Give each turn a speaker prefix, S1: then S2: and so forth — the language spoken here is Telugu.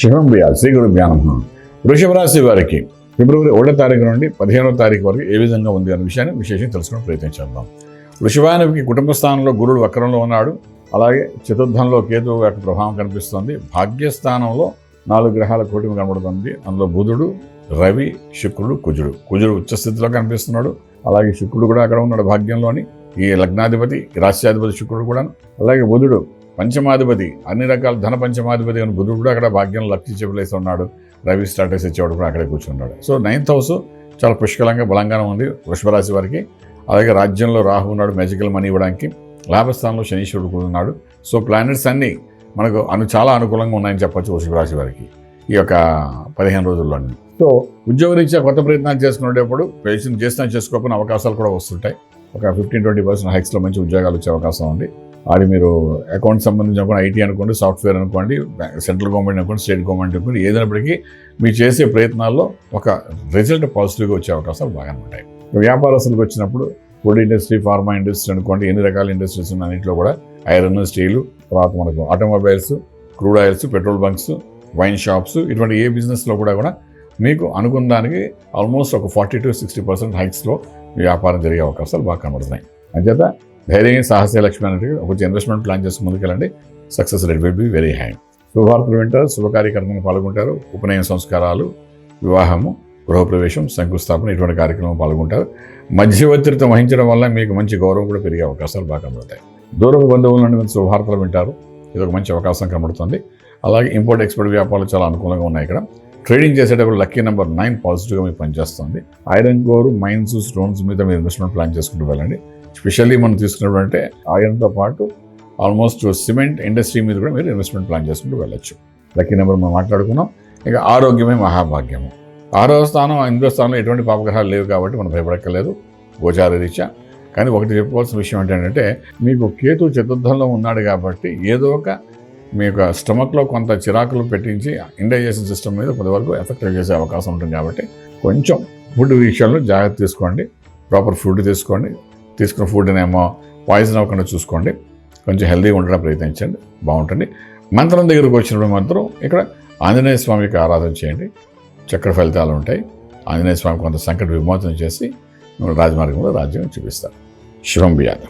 S1: శుభం భూయాత్. శ్రీ గురుభ్యో నమః. వృషభ రాశి వారికి ఫిబ్రవరి 1వ తారీఖు నుండి 15వ తారీఖు వరకు ఏ విధంగా ఉంది అనే విషయాన్ని విశేషంగా తెలుసుకునే ప్రయత్నం చేద్దాం. వృషభానికి కుటుంబ స్థానంలో గురుడు వక్రంలో ఉన్నాడు. అలాగే చతుర్థంలో కేతువు యొక్క ప్రభావం కనిపిస్తుంది. భాగ్యస్థానంలో 4 గ్రహాల కూటమి కనబడుతుంది. అందులో బుధుడు, రవి, శుక్రుడు, కుజుడు ఉచ్చస్థితిలో కనిపిస్తున్నాడు. అలాగే శుక్రుడు కూడా అక్కడ ఉన్నాడు భాగ్యంలోని. ఈ లగ్నాధిపతి, రాష్ట్రాధిపతి శుక్రుడు కూడా. అలాగే బుధుడు పంచమాధిపతి, అన్ని రకాల ధన పంచమాధిపతి అని బుధుడు కూడా అక్కడ భాగ్యంలో లక్ష్య చెప్పలేసి ఉన్నాడు. రవి స్టాటస్ ఇచ్చేవాడు కూడా అక్కడే కూర్చున్నాడు. సో 9th హౌస్ చాలా పుష్కలంగా బలంగానే ఉంది వృషభ రాశి వారికి. అలాగే రాజ్యంలో రాహు ఉన్నాడు మ్యాజికల్ మనీ ఇవ్వడానికి. లాభస్థానంలో శనీశ్వరుడు కూడా ఉన్నాడు. సో ప్లానెట్స్ అన్నీ మనకు చాలా అనుకూలంగా ఉన్నాయని చెప్పొచ్చు వృషభ రాశి వారికి ఈ యొక్క 15 రోజుల్లోనే. సో ఉద్యోగరీత్యా కొత్త ప్రయత్నాలు చేసుకునేటప్పుడు ప్రయత్నం చేసినా చేసుకోకపోయిన అవకాశాలు కూడా వస్తుంటాయి. ఒక 15-20% హైక్స్లో మంచి ఉద్యోగాలు వచ్చే అవకాశం ఉంది. అది మీరు అకౌంట్ సంబంధించి అనుకోండి, ఐటీ అనుకోండి, సాఫ్ట్వేర్ అనుకోండి, సెంట్రల్ గవర్నమెంట్ అనుకోండి, స్టేట్ గవర్నమెంట్ అనుకోండి, ఏదైనప్పటికీ మీరు చేసే ప్రయత్నాల్లో ఒక రిజల్ట్ పాజిటివ్గా వచ్చే అవకాశాలు బాగానే ఉంటాయి. వ్యాపారస్తులకు వచ్చినప్పుడు ఫుడ్ ఇండస్ట్రీ, ఫార్మా ఇండస్ట్రీ అనుకోండి, ఎన్ని రకాల ఇండస్ట్రీస్ ఉన్న అన్నింటిలో కూడా ఐరన్, స్టీలు, తర్వాత మనకు automobiles, crude oils, petrol bunks, wine shops, ఇటువంటి ఏ బిజినెస్లో కూడా మీకు అనుకున్న దానికి ఆల్మోస్ట్ ఒక 40-60% హైక్స్లో వ్యాపారం జరిగే అవకాశాలు బాగా కనబడుతున్నాయి. అంచేత ధైర్యం, సాహస లక్ష్మి అనేది కొంచెం ఇన్వెస్ట్మెంట్ ప్లాన్ చేసుకుని ముందుకెళ్ళండి. Success rate will be very high. శుభవార్తలు వింటారు, శుభకార్యక్రమంలో పాల్గొంటారు. ఉపనయన సంస్కారాలు, వివాహము, గృహప్రవేశం, శంకుస్థాపన ఇటువంటి కార్యక్రమం పాల్గొంటారు. మధ్యవర్తిత్వం వహించడం వల్ల మీకు మంచి గౌరవం కూడా పెరిగే అవకాశాలు బాగా కనబడతాయి. దూరపు బంధువుల నుండి మంచి శుభవార్తలు వింటారు. ఇది ఒక మంచి అవకాశం కనబడుతుంది. అలాగే ఇంపోర్ట్ ఎక్స్పోర్ట్ వ్యాపారాలు చాలా అనుకూలంగా ఉన్నాయి. ఇక్కడ ట్రేడింగ్ చేసేటప్పుడు లక్కీ నెంబర్ 9 పాజిటివ్గా మీకు పనిచేస్తుంది. ఐరన్ కోర్, మైన్స్, స్టోన్స్ మీద మీరు ఇన్వెస్ట్మెంట్ ప్లాన్ చేసుకుంటూ వెళ్ళండి. స్పెషల్లీ మనం తీసుకున్నటువంటి ఐరన్తో పాటు ఆల్మోస్ట్ సిమెంట్ ఇండస్ట్రీ మీద కూడా మీరు ఇన్వెస్ట్మెంట్ ప్లాన్ చేసుకుంటూ వెళ్ళొచ్చు. లక్కీ నెంబర్ మనం మాట్లాడుకున్నాం. ఇక ఆరోగ్యమే మహాభాగ్యము. 6వ స్థానం, 8వ స్థానంలో ఎటువంటి పాపగ్రహాలు లేవు కాబట్టి మనం భయపడక్కర్లేదు గోచార రీత్యా. కానీ ఒకటి చెప్పుకోవాల్సిన విషయం ఏంటంటే మీకు కేతు చతుర్థంలో ఉన్నాడు కాబట్టి ఏదో ఒక మీ యొక్క స్టమక్లో కొంత చిరాకులు పెట్టించి ఇండైజెషన్ సిస్టమ్ మీద కొంతవరకు ఎఫెక్ట్ చేసే అవకాశం ఉంటుంది. కాబట్టి కొంచెం ఫుడ్ విషయంలో జాగ్రత్త తీసుకోండి. ప్రాపర్ ఫుడ్ తీసుకోండి. తీసుకున్న ఫుడ్ని ఏమో పాయిజన్ అవ్వకుండా చూసుకోండి. కొంచెం హెల్తీగా ఉండడం ప్రయత్నించండి, బాగుంటుంది. మంత్రం దగ్గరకు వచ్చినప్పుడు మాత్రం ఇక్కడ ఆంజనేయ స్వామికి ఆరాధన చేయండి. చక్ర ఫలితాలు ఉంటాయి. ఆంజనేయ స్వామి కొంత సంకట విమోచన చేసి రాజమార్గంలో రాజ్యం చూపిస్తారు. శుభం భూయాత్.